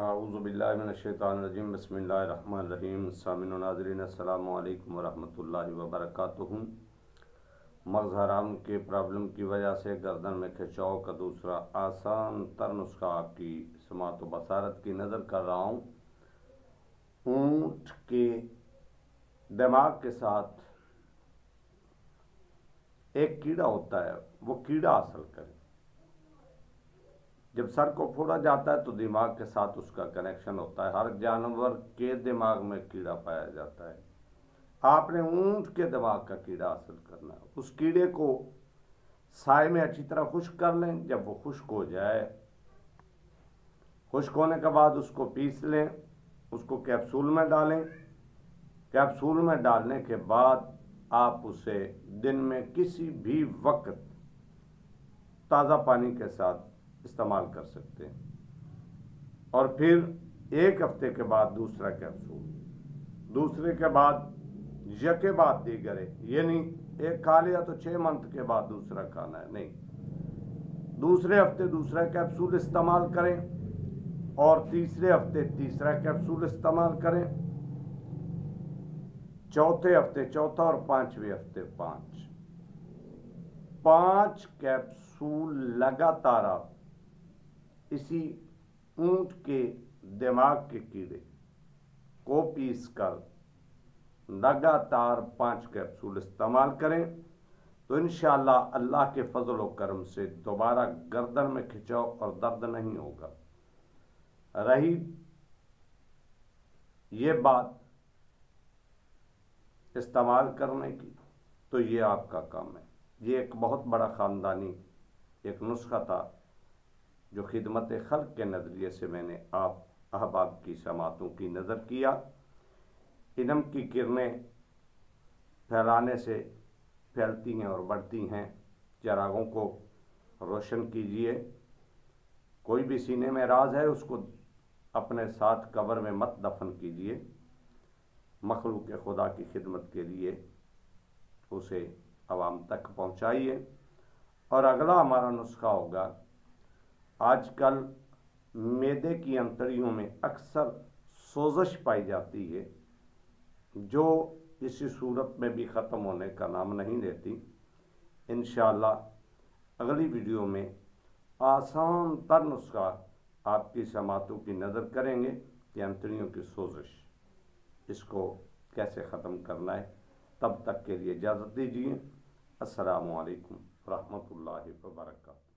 औज़ुबिल्लाहिमिनश्शैतानिर्रजीम बिस्मिल्लाहिर्रहमानिर्रहीम। सामिन व नाज़रीन अस्सलामु अलैकुम व रहमतुल्लाहि व बरकातुहू। मग़ज़ हराम के प्रॉब्लम की वजह से गर्दन में खिंचाव का दूसरा आसान तर नुस्खा आपकी समात व बसारत की नज़र कर रहा हूँ। ऊँट के दिमाग के साथ एक कीड़ा होता है, वो कीड़ा हासिल करें। जब सर को फोड़ा जाता है तो दिमाग के साथ उसका कनेक्शन होता है। हर जानवर के दिमाग में कीड़ा पाया जाता है। आपने ऊंट के दिमाग का कीड़ा हासिल करना है। उस कीड़े को साए में अच्छी तरह खुश्क कर लें। जब वो खुश्क हो जाए, खुश्क होने के बाद उसको पीस लें, उसको कैप्सूल में डालें। कैप्सूल में डालने के बाद आप उसे दिन में किसी भी वक्त ताज़ा पानी के साथ इस्तेमाल कर सकते हैं। और फिर एक हफ्ते के बाद दूसरा कैप्सूल, दूसरे के बाद यके बाद दीगरे, ये नहीं एक खा लिया तो 6 मंथ के बाद दूसरा खाना है, नहीं। दूसरे हफ्ते दूसरा कैप्सूल इस्तेमाल करें और तीसरे हफ्ते तीसरा कैप्सूल इस्तेमाल करें, चौथे हफ्ते चौथा और पांचवें हफ्ते 5 कैप्सूल लगातार आप इसी ऊंट के दिमाग के कीड़े को पीस कर लगातार 5 कैप्सूल इस्तेमाल करें तो इंशाअल्लाह अल्लाह के फजल व करम से दोबारा गर्दन में खिंचाव और दर्द नहीं होगा। रही ये बात इस्तेमाल करने की, तो ये आपका काम है। ये एक बहुत बड़ा ख़ानदानी एक नुस्खा था जो खिदमत खल्क के नज़रिए से मैंने आप अहबाब की समातों की नज़र किया। इल्म की किरणें फैलाने से फैलती हैं और बढ़ती हैं। चिरागों को रोशन कीजिए। कोई भी सीने में राज है उसको अपने साथ कब्र में मत दफन कीजिए। मखलूक खुदा की खिदमत के लिए उसे अवाम तक पहुँचाइए। और अगला हमारा नुस्खा होगा, आजकल मैदे की अंतड़ियों में अक्सर सोजश पाई जाती है जो इसी सूरत में भी ख़त्म होने का नाम नहीं लेती। इंशाअल्लाह अगली वीडियो में आसान तर नुस्खा आपकी समातों की नज़र करेंगे कि अंतड़ियों की सोजश इसको कैसे ख़त्म करना है। तब तक के लिए इजाज़त दीजिए। अस्सलामु अलैकुम रहमतुल्लाहि व बरकातुहू।